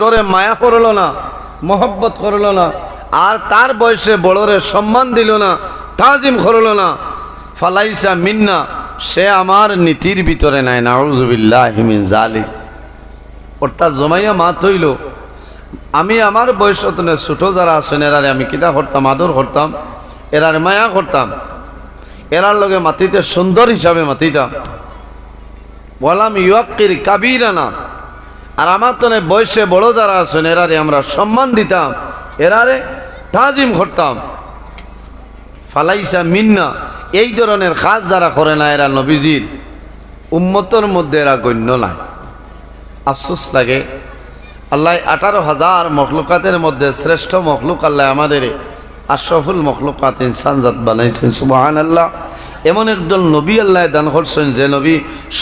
ছোটরে মায়া করল না, মহব্বত করল না, আর তার বয়সে বড়রে সম্মান দিল না, তাজিম করল না, ফালাইসা মিন্না, সে আমার নীতির ভিতরে নাই। নাউযুবিল্লাহি মিন যালিক। অর্থাৎ জমাইয়া মাত হইল, আমি আমার বয়সত ছোট যারা আছেন এরারে আমি কিতা করতাম, আদর করতাম, এরারে মায়া করতাম, এরার লগে মাতিতে সুন্দর হিসাবে মাতিতাম। বললাম ইউকির কাবিরানা, আর আমার তো বয়সে বড় যারা আছেন এরারে আমরা সম্মান দিতাম, এরারে তাজিম করতাম। ফালাইসা মিন্না, এই ধরনের কাজ যারা করে না এরা নবীজির উম্মতের মধ্যে এরা গণ্য নাই। আফসোস লাগে, আল্লাহ 18,000 মখলুকাতের মধ্যে শ্রেষ্ঠ মখলুক আল্লাহ আমাদের আশরাফুল মখলুকাত ইনসানজাত বানাইছেন। সুবহানাল্লাহ। এমন একজন নবী আল্লাহ দান করছেন যে নবী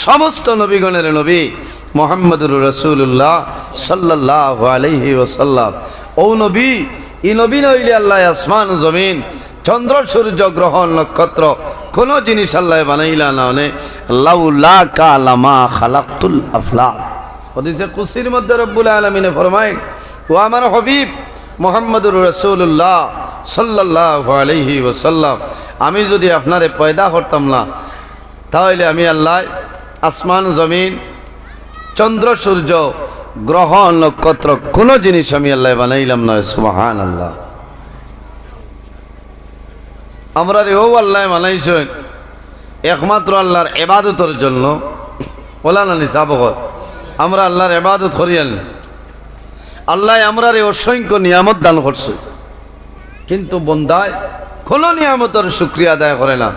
সমস্ত নবীগণের নবী, মুহাম্মদুর রাসূলুল্লাহ সাল্লাল্লাহু আলাইহি ওয়াসাল্লাম। ও নবী, এই নবী নইলে আল্লাহ আসমান জমিন, চন্দ্র সূর্য গ্রহ নক্ষত্র কোনো জিনিস আল্লাহ বানাইলা না, লাউলা কালামা খালাকতুল আফলাক। হাদিসে কুদসির মধ্যে রব্বুল আলামিন ফরমায়, ও আমার হাবিব মুহাম্মদুর রাসূলুল্লাহ সাল্লাল্লাহু আলাইহি ওয়াসাল্লাম, আমি যদি আপনারে পয়দা করতাম না, তাহলে আমি আল্লাহ আসমান জমিন চন্দ্র সূর্য গ্রহ নক্ষত্র কোনো জিনিস আমি আল্লাহ বানাইলাম না। সুবহানাল্লাহ। আমরা রেও আল্লাহ বানাইছেন একমাত্র আল্লাহর ইবাদতের জন্য। বলা না নিসাবকর, আমরা আল্লাহর ইবাদত করি। আল্লাহ আমরা রে অসংখ্য নিয়ামত দান করছে, কিন্তু বন্দায় কোনো নিয়ামতের শুকরিয়া আদায় করে না।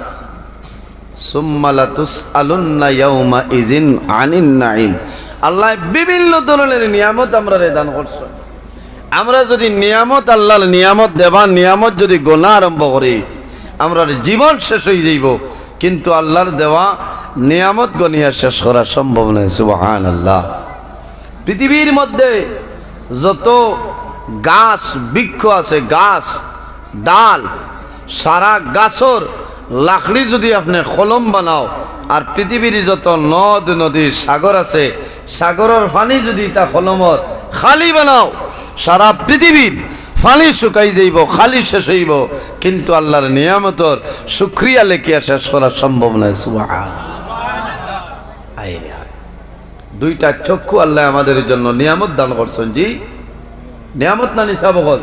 সুম্মা লা তুসআলুন্না ইয়াউমা ইযিন আনিন নাঈম। আল্লাহ বিভিন্ন ধরনের নিয়ামত আমরা রে দান করছে। আমরা যদি নিয়ামত আল্লাহর নিয়ামত দেবার নিয়ামত যদি গোনা আরম্ভ করি, আমরা জীবন শেষ হয়ে যাইব, কিন্তু আল্লাহর দেওয়া নিয়ামত গনিয়া শেষ করা সম্ভব নয়। সুবহানাল্লাহ। পৃথিবীর মধ্যে যত গাছ বৃক্ষ আছে, গাছ ডাল, সারা গাছর লাকড়ি যদি আপনি কলম বানাও, আর পৃথিবীর যত নদ নদী সাগর আছে, সাগরের পানি যদি তা কলমর খালি বানাও, সারা পৃথিবীর পানি শুকাই যাইব, খালি শেষ হইব, কিন্তু আল্লাহর নিয়ামতর শুকরিয়া লেখিয়া শেষ করা সম্ভব নয়। সুবহানাল্লাহ। দুইটা চক্ষু আল্লাহ আমাদের জন্য নিয়ামত দান করছেন। জি, নিয়ামত না নিসাবকত।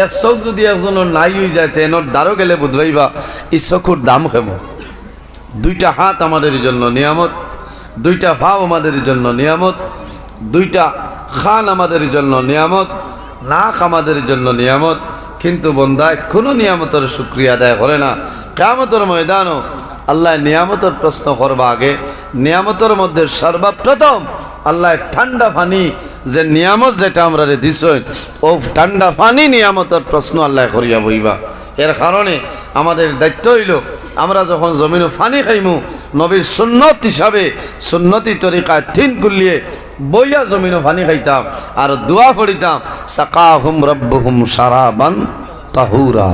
এক চোখ যদি একজনের নাই হয়ে যায়, তেনর দ্বারও গেলে বুঝবাইবা এই চক্ষুর দাম কেমন। দুইটা হাত আমাদের জন্য নিয়ামত, দুইটা পাও আমাদের জন্য নিয়ামত, দুইটা খান আমাদের জন্য নিয়ামত, নাক আমাদের জন্য নিয়ামত, কিন্তু বন্দায় কোনো নিয়ামতের শুকরিয়া আদায় করে না। কিয়ামতের ময়দানও আল্লাহ নিয়ামতের প্রশ্ন করবা আগে, নিয়ামতের মধ্যে সর্বপ্রথম আল্লাহ ঠান্ডা পানি যে নিয়ামত যেটা আমরা দিছেন, ও ঠান্ডা পানি নিয়ামতের প্রশ্ন আল্লাহ করিয়া বইবা। এর কারণে আমাদের দায়িত্ব হইল, আমরা যখন জমিনে পানি খাইমু, নবীর সুন্নত হিসাবে সুন্নতি তরিকায় 3 কুল্লিয়ে বইয়া জমিনে পানি খাইতাম আর দোয়া পড়িতাম, সাকাহুম রব্বুহুম শারাবান তাহুরা।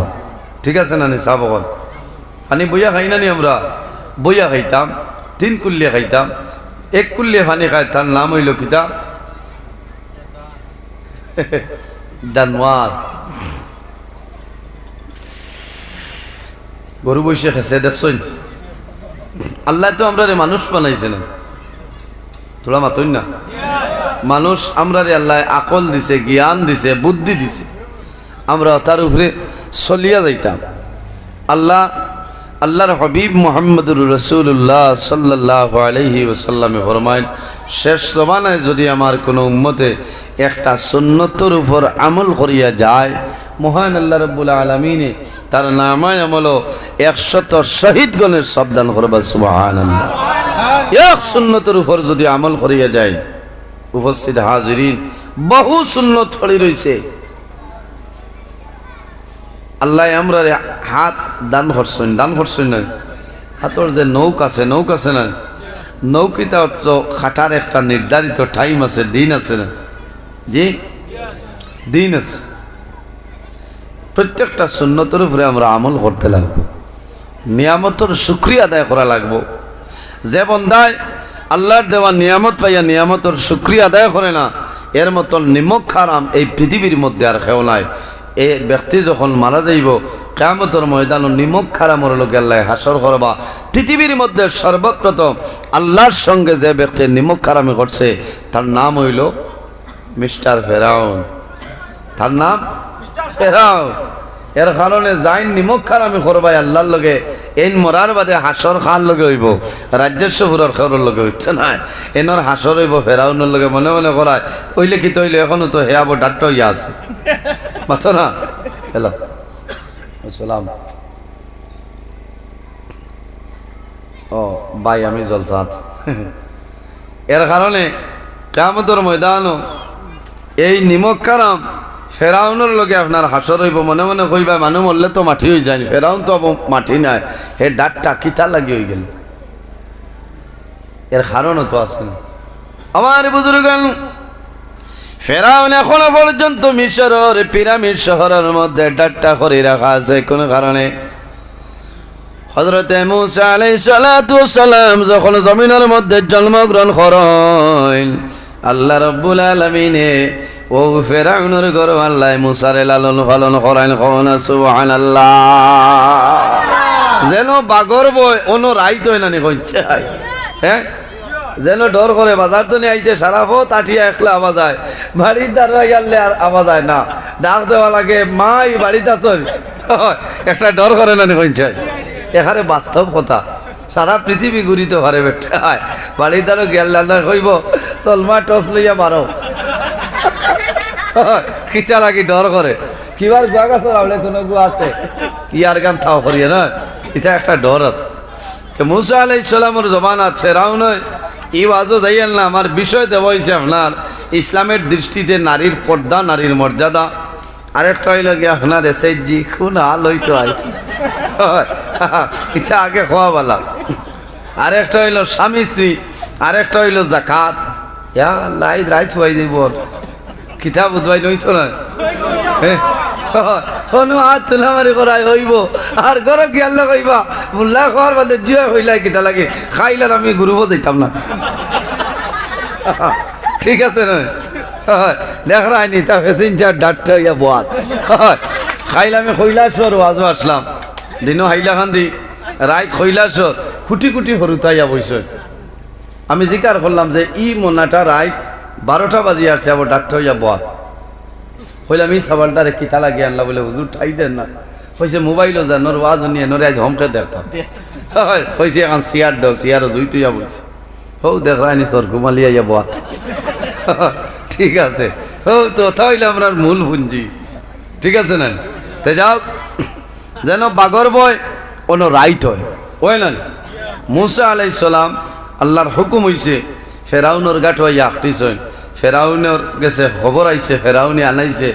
ঠিক আছে না নিসাবকল? পানি বইয়া খাই না নি? আমরা বইয়া খাইতাম, 3 কুল্লিয়ে খাইতাম। 1 কুল্লিয়ে পানি খাই, তার নাম হইল কিতা? দানওয়ার। গরু বসে খেছে দেখছেন? আল্লাহ তো আমরা রে মানুষ বানাইছে না, তোলা মাতই না। মানুষ আমরা রে আল্লাহ আকল দিছে, জ্ঞান দিছে, বুদ্ধি দিছে, আমরা তার উপরে চলিয়া যাইতাম। আল্লাহর হাবিব মুহাম্মদুর রাসূলুল্লাহ সাল্লাল্লাহু আলাইহি ওয়াসাল্লামে ফরমায়, শেষ জমানায় যদি আমার কোনো উম্মতে একটা সুন্নতের উপর আমল করিয়া যায়, মহান আল্লাহ রাব্বুল আলামিনে তার নামায় আমল 100 শহীদগণের সাবধান করবা। সুবহানাল্লাহ। এক সুন্নতের উপর যদি আমল করিয়া যায়, উপস্থিত হাজিরিন, বহু সুন্নত পড়ে রয়েছে। আল্লাহ আমরা হাত দান করছেন না। হাতর যে নৌক আছে না, নৌকিটা তো খাটার একটা নির্ধারিত টাইম আছে, দিন আছে না? জি, দিন আছে। প্রত্যেকটা সুন্নতের উপরে আমরা আমল করতে লাগবো, নিয়ামতের শুকরিয়া আদায় করা লাগবো। যে বন্দায় আল্লাহর দেওয়া নিয়ামত পাইয়া নিয়ামতের শুকরিয়া আদায় করে না, এর মতন নিমক হারাম এই পৃথিবীর মধ্যে আর কেউ নাই। এই ব্যক্তি যখন মারা যাইব কিয়ামতের ময়দানে নিমক হারামের লগে আল্লাহ হাসর করবা। পৃথিবীর মধ্যে সর্বপ্রথম আল্লাহর সঙ্গে যে ব্যক্তি নিমক হারামি করছে তার নাম হইল মিস্টার ফেরাউন। তার নাম ফেরাউন। এর কারণে যাই নিমক হারামি করবাই আল্লাহর লগে এই মরার বাদে হাসর খার লগে হইব, রাজ্যেশ্বরের খাওয়ার লগে হইতে নাই। এনর হাসর হইব ফেরাউনের লগে মনে মনে করায় ওইলে কি তৈলে এখনো তো হেয়াবো ডাক্ত ইয়া আছে মাথো না। হ্যালো সালাম। ও ভাই আমি জলসাত। এর কারণে কিয়ামতের ময়দানও এই নিমক হারাম ফেরাউনের লগে আপনার হাসর হইব। মনে মনে কইবা মানুষ মরলে তো মাটি হয়ে যায়, ফেরাউন তো মাটি নাই, হে ডাকটা কিতা লাগি হয়ে গেল। এর কারণও তো আছে না আমার বুজুর্গান। ফেরাউন এখনো পর্যন্ত মিশরের পিরামিড শহরের মধ্যে ডাকটা করে রাখা আছে কোন কারণে। হযরতে মূসা আলাইহিস সালাতু ওয়াস সালাম যখন জমিনের মধ্যে জন্মগ্রহণ করেন, আল্লাহ রাব্বুল আলামিনে ও ফেরাউনের ঘর আল্লাহ মুসারে লালন পালন করাইন। কোন সুবহানাল্লাহ। যেন বাগর বয় অন্য রাইত হয় না নি কইছে। হ্যাঁ যেন ডর করে বাজার তো নিয়ে আইতে সারা পথ আঠিয়া একলা আওয়াজ হয়, বাড়ির দ্বারা গেলে আর আওয়াজ হয় না, ডাক দেওয়া লাগে মাই বাড়িতে আসল। একটা ডর করে না নি কইছে। এখানে বাস্তব কথা, সারা পৃথিবী ঘুরিতে পারে বেটা। বাড়ির দ্বারা গেল না কইব চলমা টস লইয়া মারো, খিচা লাগি ডর করে। কিবার গুয়া গাছ রাবলে কোনো গুয়া আছে ইয়ার গান থাও করিয়ে না, এটা একটা ডর আছে। তো মূসা আলাইহিস সালামের জমানা ফেরাউন ই ওয়াজও যাইয়েন না। আমার বিষয় দেওয়া হয়েছে আপনার ইসলামের দৃষ্টিতে নারীর পর্দা, নারীর মর্যাদা। আরেকটা হইল গিয়ে আপনার এসএইচজি খুন হাল হইতো আইসি, এটা আগে খাওয়া বলা। আরেকটা হইল স্বামী স্ত্রী, আরেকটা হইল জাকাত। ইয়া লাই রাইত হয়ে যাইব কিতাব উদ্ভাই নইতো না। হাত তুলা মারি করাই হইব আর ঘরে গিয়াল কইবা মুল্লা খাওয়ার বাদে জুয়া হইলাই কিতা লাগে খাইলার আমি গুরুব দিতাম না। ঠিক আছে না লেখরা আইনি তা ফেসিন চার ডাক্তার ইয়া বোয়াত খাইলামে কৈলাসর আজও আসলাম দিনও হাইলাকান্দি রাইত কৈলাসর কুটি কুটি হরুতাইয়া বইস। আমি জিকার করলাম যে ই মোনাটা রাইত 12টা বাজিয়ে আসছে আবার ডাক্তার ইয়া বোয়াত হইলাম এই সাবালটারে কিতা লাগিয়ে আনলা বলে হুজুর ঠাই দেন না। কইছে মোবাইলও যা নোর ওয়াজ নিয়ে নোরে আজ হমকে দেখতাম। কইছে এখন চেয়ার দাও, চেয়ারও জুই তুইয়া বলছে হৌ দেখ রানি তোর ঘুমালিয়া যাব। ঠিক আছে হৌ তো হইলে আমরা মূল পুঞ্জি। ঠিক আছে না তে যাও যেন বাগর বয় কোনো রাইট হয় ওই না। মূসা আলাইহিস সালাম আল্লাহর হুকুম হইছে ফেরাউনের গাঠ হইয়া আঁকটিছেন। ফেরাউনের গেছে খবর আইছে, ফেরাউনি আনাইছে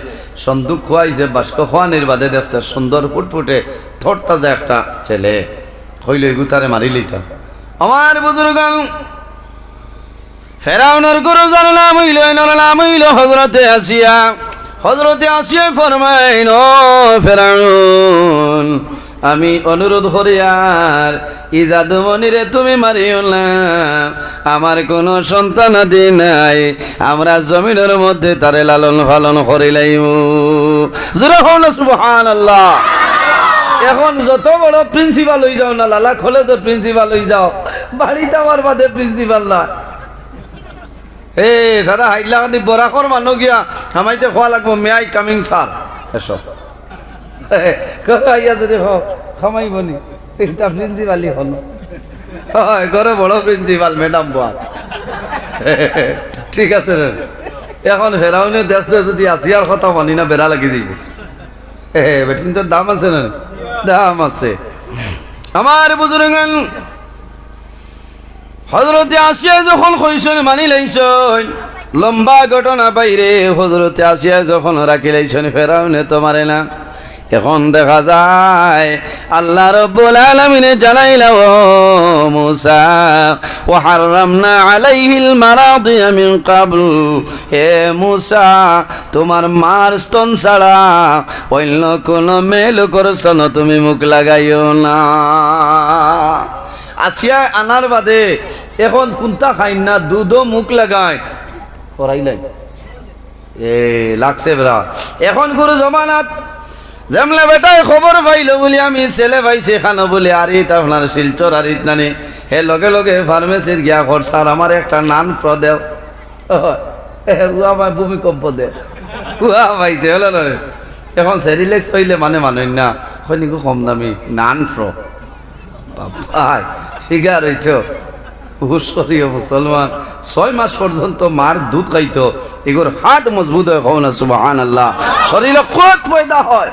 সন্দুক খোয়াইছে, বাস্ক খোয়ানির বাদে দেখছে সুন্দর ফুটফুটে থর তাজা একটা ছেলে। হইলে গুতারে মারি লইতাম আমার বুজুর্গান। ফেরাউনের গরু যার নাম হইল নাম হইল হযরতে আসিয়া। হযরতে আসিয়া ফরমাইন ও ফেরাউন আমি অনুরোধ করি আর ইজাদুমণিরে তুমি মারিও না, আমার কোনো সন্তান আদি নাই, আমরা জমিনের মধ্যে তারে লালন পালন করিলাইম। জোরে হল সুবহানাল্লাহ। এখন যত বড় প্রিন্সিপাল হয়ে যাও না, লালা কলেজের প্রিন্সিপাল হয়ে যাও, বাড়িতে আমার বাদে প্রিন্সিপাল না। এ সারা হাইলাকান্দি বরাকর মানুষ গিয়া আমাইতে খোয়া লাগবো মে আই কামিং স্যার এসব আইয়া যদি খামাইব নি এটা প্রিন্সিপালই হল। ঘরে বড় প্রিন্সিপাল ম্যাডাম বাদ। ঠিক আছে রে এখন ফেরাউনে দেখতে যদি আসিয়ার কথা মানি না বেড়া লাগি যাইব। বেটিন তোর দাম আছে না? দাম আছে আমার বুজুর্গান। হযরতে আসিয়া যখন কইছেন মানি লাইছেন, লম্বা ঘটনা বাইরে হযরতে আসিয়া যখন রাখি লাইছেন ফেরাউনে তো মারে না। এখন দেখা যায় আল্লাহ রাব্বুল আলামিন জানাইলা ও মূসা ওয়া হারামনা আলাইহিল মারাদিয়া মিন ক্বাবল, হে মূসা তোমার মার স্তন ছাড়া অন্য কোন মেয়ের স্তন তুমি মুখ লাগাইও না। আসিয়া আনার বাদে এখন কোনটা খাই না দুধও মুখ লাগায় করাইলাই এ লাগছে বেড়া এখন গুরু জমানাত যেমলে বেটায় খবর পাইল বলি আমি ছেলে পাইছি খানো বলি আরিত আপনার শিলচর আরিত নানি হে লগে লগে ফার্মেসির গিয়া খরচার আমার একটা নান ফ্র দেও আমার ভূমিকম্প দে উহা পাইছে হলো না এখন সেরিলেক্স হইলে মানে মানুষ না হয়নিকো কম দামি নান ফ্র বাবাই শিকার হইত হুশরীয় মুসলমান 6 মাস পর্যন্ত মার দুধ খাইতো এগুর হাট মজবুত হয় কও না সুবহানাল্লাহ শরীরে কত পয়দা হয়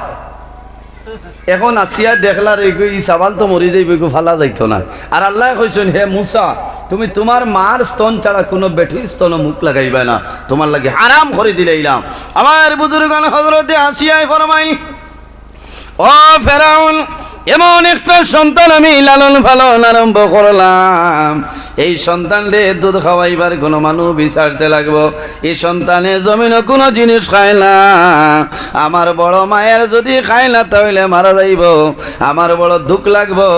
এখন আসিয়া দেখলার এই সাবাল তো মরি যাইবে ফালা যাইতো না আর আল্লাহ কইছেন হে মুসা তুমি তোমার মার স্তন ছাড়া কোনো বেঠির স্তন মুখ লাগাইবে না তোমার লাগে হারাম করে দিলাম আমার বুজুর্গান হযরতে আসিয়ায় ফরমাইল ও ফেরাউন এমন একটা সন্তান আমি লালন পালন আরম্ভ করলাম এই সন্তানরে দুধ খাওয়াইবার কোনো মানুষ বিচারতে লাগবো এই সন্তানে জমিনে কোনো জিনিস খায় না আমার বড় মায়ের যদি খায় না তাহলে মারা যাইব আমার বড় দুঃখ লাগবো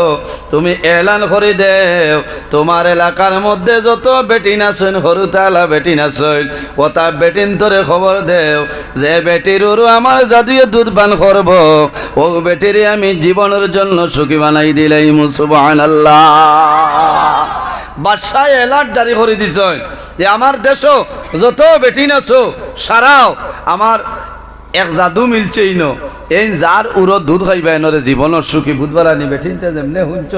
তুমি এলান করে দেও তোমার এলাকার মধ্যে যত বেটিন আছেন হরুতালা বেটিন আছেন ওটা বেটিন তোরে খবর দেও যে বেটির ওরু আমার জাদুয়ে দুধ পান করব ও বেটিরে আমি জীবনের জন্য সুখী বানাই দিলাই সুবহানাল্লাহ বাদশাহ এলার্ট জারি করে দিছেন যে আমার দেশও যত বেটিন আছো সারাও আমার এক জাদু মিলছে ইনো এই যার উড়ো দুধ খাইবা এনরে জীবনের সুখী বুধবার আনি বেঠিনতে যেমনে শুনছ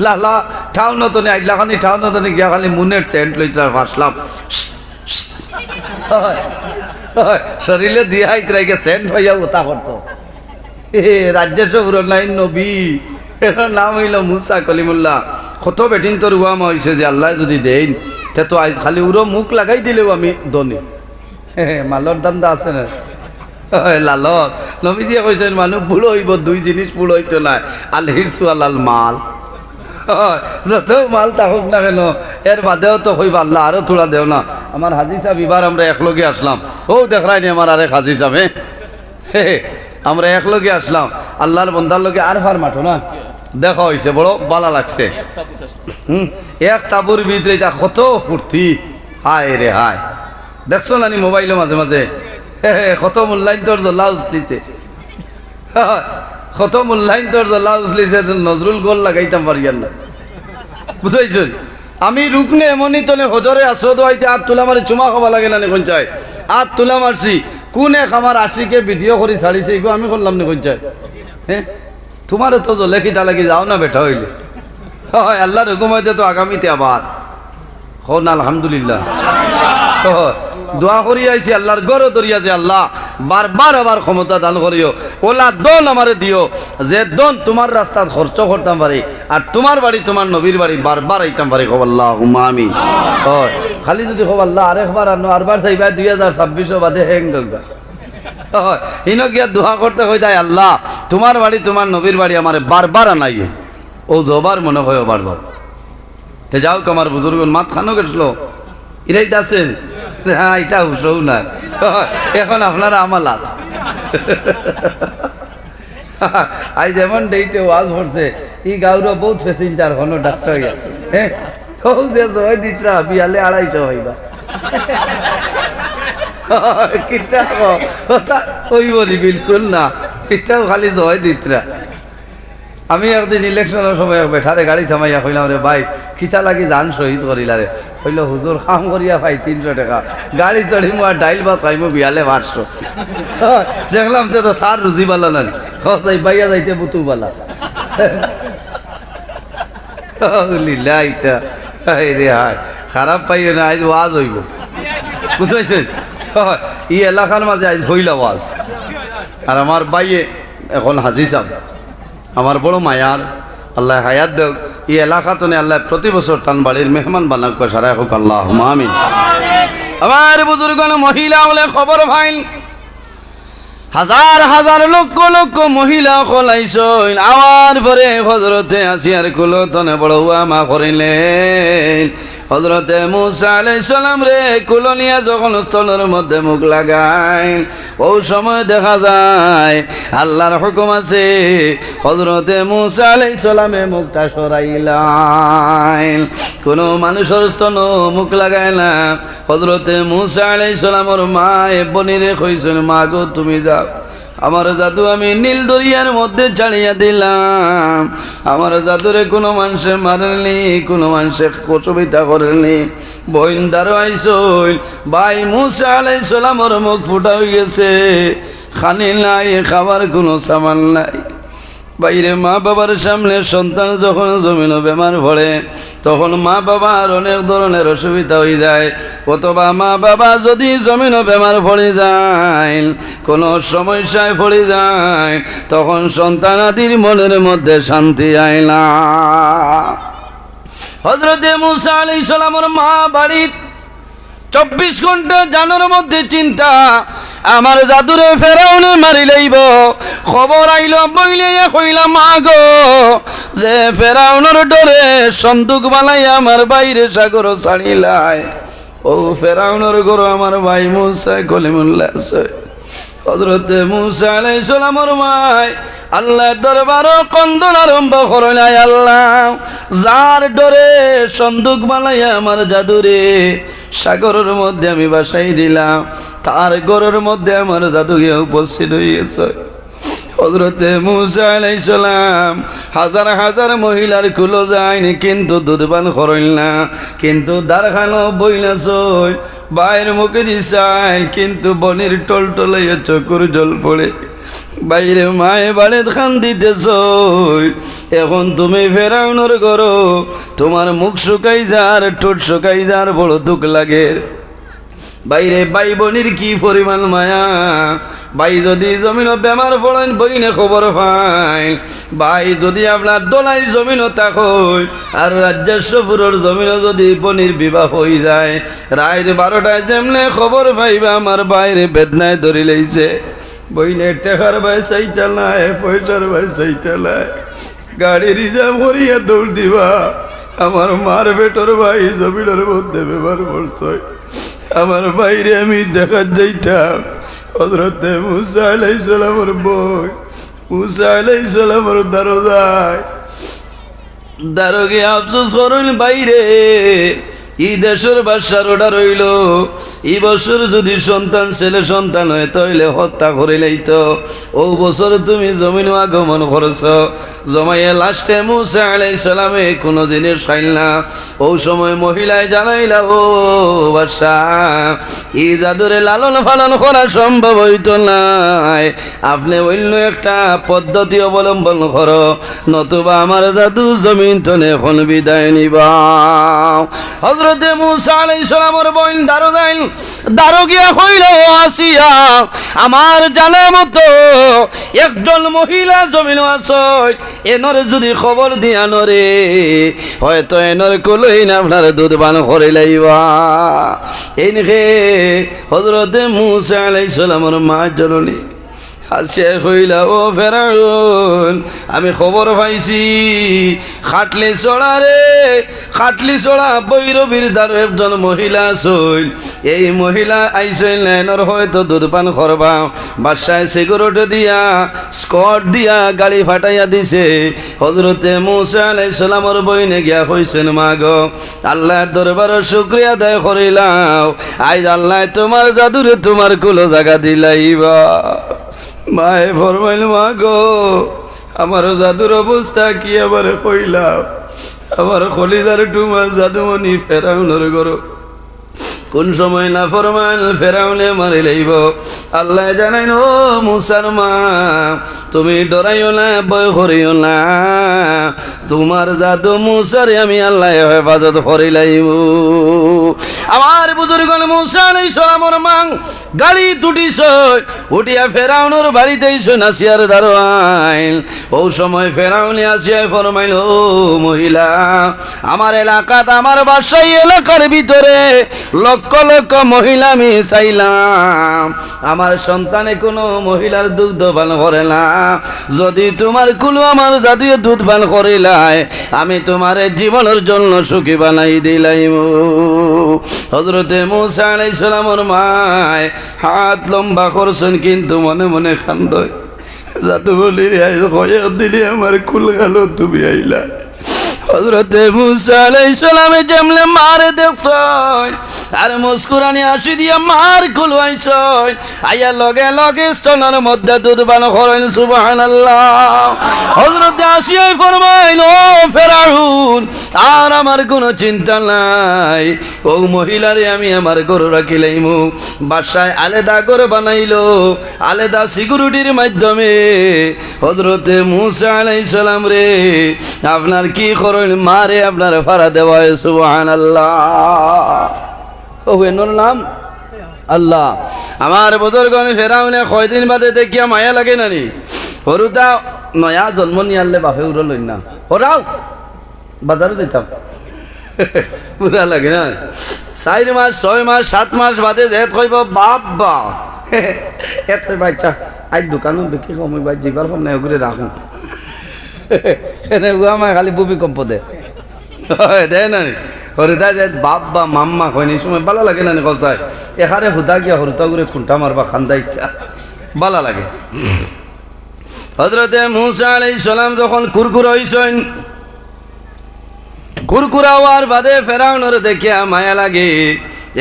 লালা ঠাও নতনে আইলা খানি ঠাও নতনে গিয়া খালি মুনের সেন্ট লইতার ফাঁসলাম শরীরে দিয়া ইতরাইকে সেন্ট হইয়া উতা করতো রাজ্যেশ্বর নাই নবী এর নাম হইল মুসা কলিমুল্লাহ কত বেটিন তোর উয়াম হয়েছে যে আল্লাহ যদি দেন তে তো আজ খালি উড়ো মুখ লাগাই দিলেও আমি দনি মালর দামটা আছে না লালত নবী দিয়ে কইছেন মানুষ বুড়ো হইব দুই জিনিস বুড়ো হইতো না আল হিরসু আল মাল যত মাল থাকুক না কেন এর বাদেও তো হইব আল্লাহ আরো থোড়া দেও না আমার হাজি সাহেব এবার আমরা একলগে আসলাম ও দেখরাইনি আমার আরেক হাজি সাহেব আমরা একলগে আসলাম আল্লাহর বন্দার লগে আর ফার মাঠো না দেখা হয়েছে বড় বালা লাগছে এক তাবুর ভিতরে এটা কত ফুর্তি হায় রে হায় দেখছো না নি মোবাইলে মাঝে মাঝে কত মূল্যায়ন তোর জল্লা উচলিছে কত মূল্যায়ন তোর জল্লা উচলিছে নজরুল গোল লাগাইতাম পারিয়ান না বুঝাইছ আমি রুকনে এমনই তনে হজরে আসো দোয়াইতে আর তুলা মারি চুমা খাবা লাগে না কোন চাই আর তুলা মারছি কোন এক আমার আশিকে ভিডিও করে ছাড়িছে এগুলো আমি করলাম না কোন চাই হ্যাঁ তোমারও তো লেখিতা লাগি যাও না বেটা হইলে হয় আল্লাহর হুকুম হইতে তো আগামীতে আবার হন আলহামদুলিল্লাহ দোয়া করি আইছি আল্লাহর গড় দরিয়া যে আল্লাহ বারবার আবার ক্ষমতা দান করিও ওলা দন আমারে দিও যে দন তোমার রাস্তার খরচ করতাম পারি আর তোমার বাড়ি তোমার নবীর বাড়ি বারবার আইতাম পারি খব আল্লাহ আমি হয় খালি যদি খব আল্লাহ আরেকবার আনো আরবার চাইবা 2026 বাদে হ্যাং দেখবা হয় ইনো গিয়া দোয়া করতে হয়ে যায় আল্লাহ তোমার বাড়ি তোমার নবীর বাড়ি আমারে বারবার আনাই ও জবার মনে হয় ওবার যাও তে যাও আমার বুজুর্গ মাত খানো গেছিল ইরাই আছেন হ্যাঁ এটা হুসও না এখন আপনারা আমালাত আই যেমন ডেইটে ওয়াজ করছে ই গাউর বহুত প্যাসেঞ্জার হনো ডাক্তার হয়ে আছে হ্যাঁ তো যে জয় দিতরা বিয়ালে 250 হইবা কিতা কথা ওই বলি বিলকুল না এটাও খালি জয় দিতরা আমি একদিন ইলেকশনের সময় বেঠারে গাড়ি থামাইয়া কইলাম রে ভাই খিতা লাগি জান শহীদ করিলা রে কইল হুজুর কাম করিয়া ভাই 300 টাকা গাড়ি চড়ি মু আর ডাইল ভাত খাইমু বিয়ালে 500 দেখলাম তো থার রুজি বালা না খসাই বাইয়া যাইতে বুতু বালা লিল্লাহ ইতা হায় রে হায় খারাপ পাইও না আজ ওয়াজ হইব বুঝাইছেন ই এলাকার মাঝে আজ হইলা ওয়াজ আর আমার বাইয়ে এখন হাজি সাহেব আমার বড় মায়ার আল্লাহ হায়াত দেখ এই এলাকাতনে আল্লাহ প্রতি বছর তান বাড়ির মেহমান বানাক সারা হোক আল্লাহ আমিন আমার বুজুর্গ মহিলা বলে খবর ভাই হাজার হাজার লক্ষ লক্ষ মহিলা খলাইছইন আওয়ার পরে হজরতে আসিয়ার কুলতনে বড় আমা করিলেন হজরতে মুসা আলাইহিস সালাম রে কুলনিয়া যখন স্থলের মধ্যে মুখ লাগায় ও সময় দেখা যায় আল্লাহর হুকুম আছে হজরতে মুসা আলাইহিস সালামে মুখটা সরাইলেন কোন মানুষের স্তন মুখ লাগায় না হজরতে মুসা আলাইহিস সালামের মা বনিরে কইছেন মা গো তুমি যাও আমার জাদু আমি নীল দরিয়ার মধ্যে ছাড়িয়া দিলাম আমার জাদুরে কোনো মানুষে মারেননি কোনো মানুষে কচবিতা করেননি বইন দ্বারো আইসইল ভাই মুসা আলাইহিস সালামের মুখ ফুটা হয়ে গেছে খানি নাই খাবার কোনো সামান নাই বাইরে মা বাবার সামনে সন্তান যখন জমিন বেমার পড়ে তখন মা বাবার অনেক ধরনের অসুবিধা হয়ে যায় অথবা মা বাবা যদি জমিন বেমার পড়ে যায় কোনো সমস্যায় পড়ে যায় তখন সন্তানাদির মনের মধ্যে শান্তি আয় না হযরতে মুসা আলাইহিস সালামের মা বাড়ির 24 ঘন্টা জানার মধ্যে চিন্তা আমার জাদুরে ফেরাউনে মারি লইব খবর আইল বইলে কইলাম মা গো যে ফেরাউনের ডরে সন্দুক বানাই আমার বাইরে সাগর ছাড়িলাই ও ফেরাউনের ঘর আমার ভাই মুসা কলিমুল্লাহ আছে হযরতে মুসা আলাইহিস সালামের মাই আল্লাহর দরবারে কন্দন আরম্ভ করলেন আল্লাহ যার ডরে সন্দুক বানাইয়া আমার জাদুরে সাগরের মধ্যে আমি বাসাই দিলাম তার ঘরের মধ্যে আমার জাদু গিয়ে উপস্থিত হয়েছে হযরতে মুসা আলাইহিস সালাম হাজার হাজার মহিলার কুলো যায়নি কিন্তু দুধবান করইল না কিন্তু দারখানো বইলা সই বাইরের মুখে দিছাইল কিন্তু বনির টলটলাইয়া চকুর জল পড়ে বাইরে মায়ে বাড়ে খান দিতেছ এখন তুমি ফেরাউনের করো তোমার মুখ শুকাই যার ঠোঁট শুকাই যার বড় দুঃখ লাগে বাইরে ভাই বোনের কি পরিমাণ মায়া ভাই যদি জমিন বেমার পড়েন বইনে খবর পাই ভাই যদি আপনার দোলাই জমিন থাকই আর রাজ্যেশ্বপুরের জমিন যদি বনির বিবাহ হয়ে যায় রাত 12টায় যেমনে খবর পাইবা আমার বাইরে বেদনায় ধরি লইছে বইনে টেকার ভাই চাইতে নাই পয়সার ভাই চাইতে নাই গাড়ি রিজার্ভ করিয়া দৌড় দিবা আমার মার বেটর ভাই জমিনের মধ্যে বেমার পড়ছে আমার বাইরে আমি দেখা যাইতাম হযরতে মুসা আলাইহিস সালামের বই মুসা আলাইহিস সালামের দরজায় দারোগে আফসোস করুন বাইরে এই দেশের বাদশার অর্ডার হইল এই বছর যদি সন্তান ছেলে সন্তান হয় তাহলে হত্যা করে লইতো ও বছর তুমি জমিন আগমন করছ জমাইয়ে লাস্টে মুসা আলাইহিস সালামে কোনো জিনিস খাইল না ও সময় মহিলায় জানাইলা ও বাদশা এই জাদুরে লালন পালন করা সম্ভব হইতো নাই আপনি অন্য একটা পদ্ধতি অবলম্বন করো নতুবা আমার জাদু জমিন তনে এখন বিদায় নিবা হযরতে মুসা আলাইহিস সালামের বোন দারো গিয়া কইল আসিয়া আমার জানা মতো একজন মহিলা জমিন আছে এনরে যদি খবর দিয়া নরে হয়তো এনর কলই না আপনার দুধ পান করে লাইবা এইনকে হযরতে মুসা আলাইহিস সালামের মা জননী আসিয়া কইলা ও ফেরাউন আমি খবর পাইছি খাটলি চড়া রে খাটলি চড়া বৈরবীর দ্বারা একজন মহিলা আসল এই মহিলা আইসল লাইনের হয়তো দুধ পান করবা বাসায় সিগারেট দিয়া স্কট দিয়া গাড়ি ফাটাইয়া দিছে হযরতে মুসা আলাইহিস সালামের বইনে গিয়া কইছেন মা গো আল্লাহর দরবারে শুকরিয়া আদায় করিলাম আজ আল্লাহ তোমার জাদুরে তোমার কুলো জায়গা দিলাইবা মায়ে ফরমাইল মা গো আমার জাদুর অবস্থা কি আবার কইলাম আমার খলিজার টুমা জাদুমণি ফেরাউনের গরো কোন সময় না ফরমান ফেরাউনে মারি লইব আল্লাহ জানাইন ও মুসার মা তুমি ডরাইও না ভয় করিও না তোমার জাদু মুসারে আমি আল্লাহ হেফাজত করি লাইব আমার বুজুর্গ মুসা আলাইহিস সালামের মা গাড়ি তুটিছ উঠিয়া ফেরাউনের বাড়িতে নাসিয়ার দারোয়ান ও সময় ফেরাউনে আসিয়া ফরমাইল ও মহিলা আমার এলাকাত আমার বাসায় এলাকার ভিতরে লক্ষ লক্ষ লক্ষ মহিলা আমি চাইলাম, আমার সন্তানে কোনো মহিলার দুগ্ধ পান করে না। যদি তোমার কুলো আমার জাতীয় দুধ পান করিলাই, আমি তোমার জীবনের জন্য সুখী বানাই দিলাইম। হযরতে মূসা আলাইহিস সালামের মায় হাত লম্বা করছেন, কিন্তু মনে মনে খান্দয়, জাদু বলি রে দিলি আমার কুল গেল, তুমি আইলা। হযরতে মূসা আলাইহিস সালামে যেমলে মারে দেখছয় আর মুস্কুরানি হাসি দিয়া মার খুলওয়াইছয়, আইয়া লগে লগে স্তনের মধ্যে দুধ পান করেন। সুবহানাল্লাহ। হযরতে আসিয়াই ফরমাইল, ও ফেরাউন, আর আমার কোনো চিন্তা নাই, ও মহিলারে আমি আমার ঘরে রাখিলাইমু। বাসায় আলাদা ঘর বানাইলো, আলাদা সিকিউরিটির মাধ্যমে। হযরতে মূসা আলাইহিস সালাম রে, আপনার কি মারে আপনার ফাড়া দেওয়া। সুবহানাল্লাহ। ও এর নাম আল্লাহ। আমার বুজুর্গণ ফেরাউনে কয়দিন বাদে দেখিয়া মায়া লাগে নানি, হরুতা নয়া জন্ম নিয়ে আনলে বাপে উড়ো লই না, ওরাও বাজারে যেতাম পুরা লাগে না। 4 মাস 6 মাস 7 মাস বাদে যেত কইব বাবা এত বাচ্চা আজ দোকানে বিক্রি কমই বাই জিবার কম নাই ওগুলো রাখুন, আমার খালি ভূমিকম্প দে দেয় না। হরুতা যায় বাবা মাম্মা কয়নি সময় ভালো লাগে না কসায়, এখানে হুদা গিয়া হরুতা করে খুঁটা মারবা খান্দা ইচ্ছা ভালো লাগে। হযরতে মূসা আলাইহিস সালাম যখন কুরকুরা হইছেন, কুরকুরা হওয়ার বাদে ফেরাউনের দেখিয়া মায়া লাগে।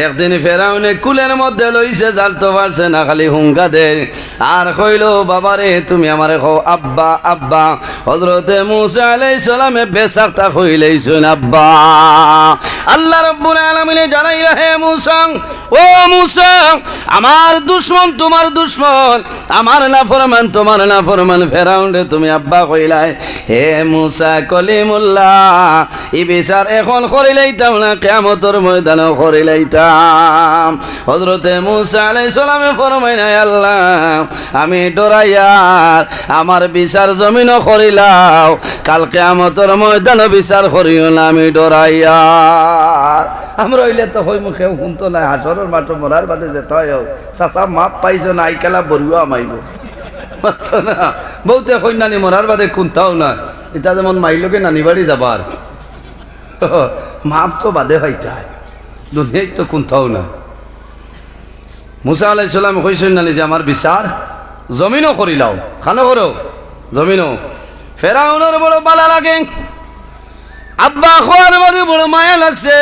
একদিন ফেরাউনে কুলের মধ্যে লইছে, জালতে পারছে না, খালি হুঙ্কা দে আর কইল, বাবারে তুমি আমারে কও আব্বা আব্বা। হযরতে মূসা আলাইহিস সালামে বেসাক্তা কইলেইছেন আব্বা। আল্লাহ রাব্বুল আলামিন জানাইলা, হে মূসা, ও মূসা, আমার দুশমন তোমার দুশমন, আমার নাফরমান তোমার নাফরমান ফেরাউনে তুমি আব্বা কইলাই। হে মূসা কলিমুল্লাহ, ই বিচার এখন করিলাইতাম না, কিয়ামতের ময়দানে করিলাইতাম। হযরতে মূসা আলাইহিস সালামে ফরমাইলেন, আল্লাহ আমি ডরাইয়ার আমার বিচার জমিনও করিলাও, কাল কিয়ামতের ময়দানে বিচার করিও না, আমি ডরাইয়ার। আমরা হইলে তো হই মুখে শুনতো না, হাসরের মাঠ মরার বাদে যেতে হয়, চাচা মাপ পাইছো না, আইকালা বড়ুয়া মাইব বুঝছো না। বহুতে কই নানি মরার বাদে খুনতাও না, এটা যেমন মাইলকে নানি বাড়ি যাবার মাপ তো বাদে হইতে হয়, দুনিয়ায় তো কোনটাও না। মূসা আলাইহিস সালাম কইছেন না যে আমার বিচার জমিনও করিলাও, খানো করো জমিনও। ফেরাউনের বড় বালা লাগে, আব্বা খোয়ার বাদে বড় মায়া লাগছে,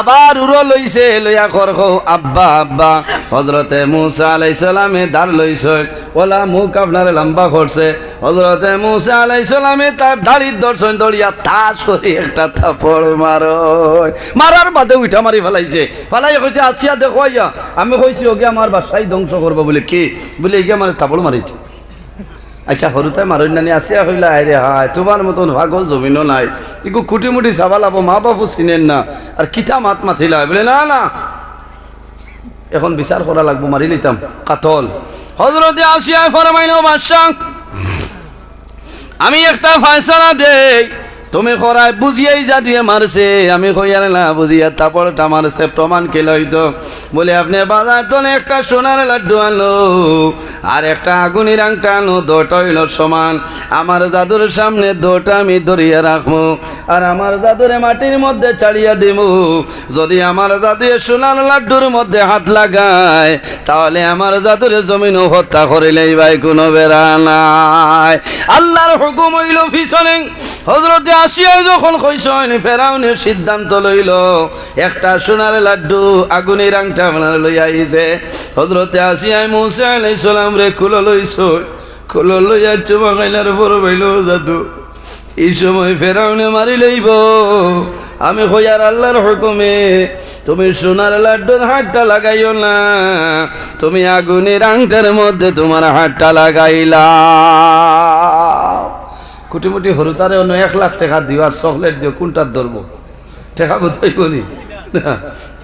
আবার উড়ো লইছে, লইয়া কর আব্বা আব্বা। হযরতে মূসা আলাইহিস সালামে দাঁড় লইছে, ওলা মুখ আপনার লম্বা করছে। হযরতে মূসা আলাইহিস সালামে তার দাড়ির দর্শন দড়িয়া তাস করে একটা থাপড় মারার বাদে উঠা মারি ফেলাইছে। ফেলাই কইছে, আসিয়া দেখো আইয়া, আমি কইছি ওকে আমার বাসায় ধ্বংস করবো বলে, কি বলে এগিয়ে আমার থাপড় মারিছে। আচ্ছা হরুতায় মারুন নানি আসিয়া হইলা, আরে হায় তোমার মতন ভাগল জমিনও নাই, ইগু কুটি মুটি চাবালাবো, মা বাবু চিনেন না, আর কিতা মাত মাথিলা বলে না না এখন বিচার করা লাগবো, মারি লিতাম কাতল। হযরতে আসিয়া ফরমাইল, বাদশা আমি একটা ফয়সালা দেই, তুমি করায় বুঝিয়াই যা দিয়ে মারছে, আমি কইয়ার না বুঝিয়া তারপরটা মারছে, প্রমাণ কে লইতো বলে আপনি বাজার তো একটা সোনার লাড্ডু আনলো আর একটা আগুনের আংটা আনো, দুটো হইল সমান। আমার জাদুর সামনে দুটো আমি ধরিয়া রাখবো আর আমার জাদুরে মাটির মধ্যে চাড়িয়া দিব। যদি আমার জাদুয়ে সোনার লাড্ডুর মধ্যে হাত লাগায়, তাহলে আমার জাদুরে জমিন হত্যা করিলেই ভাই কোনো বেড়া নাই। আল্লাহর হুকুম হইল পিছনে। হযরতে আসিয়া যখন কইছেন, ফেরাউনের সিদ্ধান্ত লইল, একটা সোনার লাড্ডু আগুনের আংটা আপনার লইয়া আইছে। হযরতে আসিয়া মূসা আলাইহিস সালাম রে খুলো লইছ, খুলো লইয়া চুমা খাইলার পর বইল, জাদু এই সময় ফেরাউনে মারি লইব। আমি কইয়ার আল্লাহর হুকুমে তুমি সোনার লাড্ডুর হাতটা লাগাইও না, তুমি আগুনের আংটার মধ্যে তোমার হাতটা লাগাইলা। কুটিমুটি হরুতারে অন্য 1 লাখ টাকা দিও আর চকলেট দিও, কোনটার ধরবো? টাকা বোধহয় বলি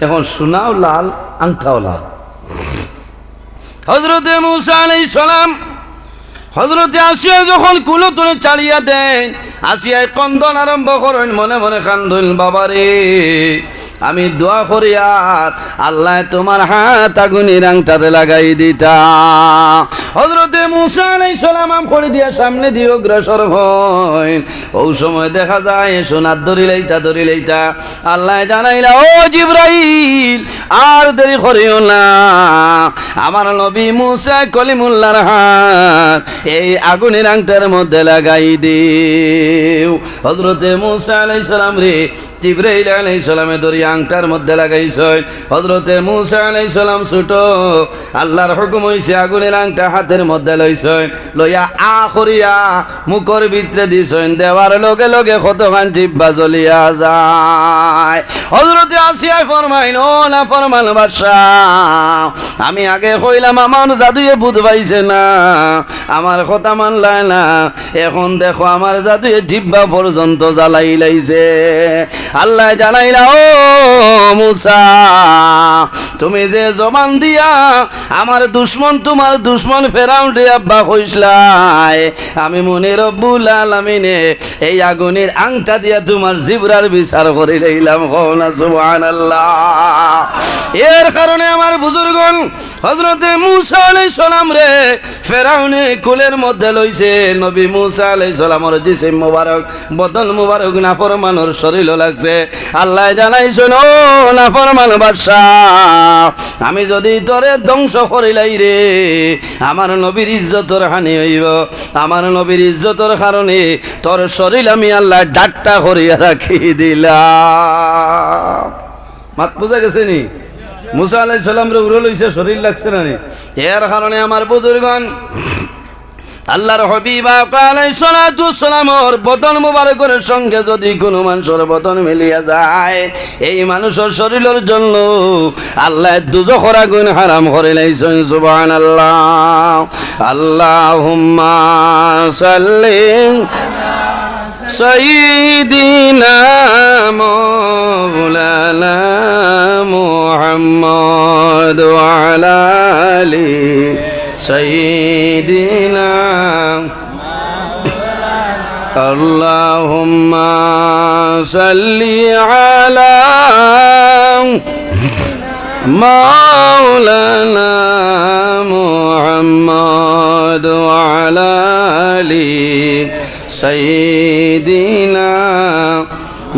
এখন সোনাও লাল আংটাও লাল। হযরতে মূসা আলাইহিস সালাম হযরতে আসিয়া যখন কুলো তুলে চালিয়া দেন, আসিয়ায় কন্দন আরম্ভ করেন, মনে মনে কান্দন, বাবারে আমি দোয়া করি আর আল্লাহ তোমার হাত আগুনের আংটাতে লাগাই দিতা। হযরতে মূসা আলাইহিস সালাম আম করে দিয়া সামনে দিয়ে অগ্রসর হন। ওই সময় দেখা যায় সোনার ধরি লইতা আল্লাহ জানাইলা, ও জিবরাইল আর দেরি করিও না, আমার নবী মূসা কলিমুল্লাহর হাত এই আগুনের আংটার মধ্যে লাগাই দিও। হযরতে মূসা আলাইহিস সালাম রে জিবরাইল আলাইহিস সালামে ধরি আংটার মধ্যে লাগাইছেন। হযরতে মূসা আলাইহিস সালাম ছোট, আল্লাহর হুকুম হইছে আগুনের আংটা হাতের মধ্যে লইছেন, লইয়া করিয়া মুখের ভিতরে দিছেন, দেওয়ার লগে লগে কতখান জিহ্বা জ্বলিয়া যায়। হযরতে আসিয়া ফরমাইল, ও না ফরমান বাদশাহ, আমি আগে কইলাম আমার জাদুয়ে বুঝ পাইছে না, আমার কথা মানলাই না, এখন দেখো আমার জাদুয়ে জিহ্বা পর্যন্ত জ্বালাই লাইছে। আল্লাহ জানাইলা, ও মূসা, তুমি যে জবান দিয়া আমার দুশ্মন তোমার দুশ্মন ফেরাউন রে আব্বা কইসলাই, আমি মনে রব্বুল আলামিনে এই আগুনের আংটা দিয়া তোমার জিবরার বিচার করে লইলাম। কওনা সুবহানাল্লাহ। এর কারণে আমার বুজুর্গণ হযরতে মূসা আলাইহিস সালাম রে ফেরাউনে কুলের মধ্যে লইছে। নবী মূসা আলাইহিস সালামের জিসিম মুবারক বদন মুবারক নাফরমানের শরীর লাগছে। আল্লাহ জানাইছেন, ও নাফরমান বাদশাহ, আমি যদি তোরে ধ্বংস করিলাই রে, আমার নবীর ইজ্জতের হানি হইব, আমার নবীর ইজ্জতের কারণে তোর শরীর আমি আল্লাহ ডাট্টা করিয়া রাখি দিলাম। মাত বুঝা গেছে নি? মূসা আলাইহিস সালাম রে উড়ে লইছে, শরীর লাগছে না নি? এর কারণে আমার বুজুর্গণ আল্লাহর হাবিব আলাইহিস সালাতু সালামের বদন মুবারকের সঙ্গে যদি কোনো মানুষের বদন মিলিয়া যায়, এই মানুষের শরীরের জন্য আল্লাহ দুজখের আগুন হারাম করে লাইছেন। সুবহানাল্লাহ। আল্লাহুম্মা সাল্লি সাইয়্যিদিনা মাওলানা মুহাম্মদ ওয়া আলা আলি সাইয়্যিদিনা। আল্লাহুম্মা সাল্লি আলা মাওলানা মুহাম্মদ ওয়া আলা আলি সাইয়্যিদিনা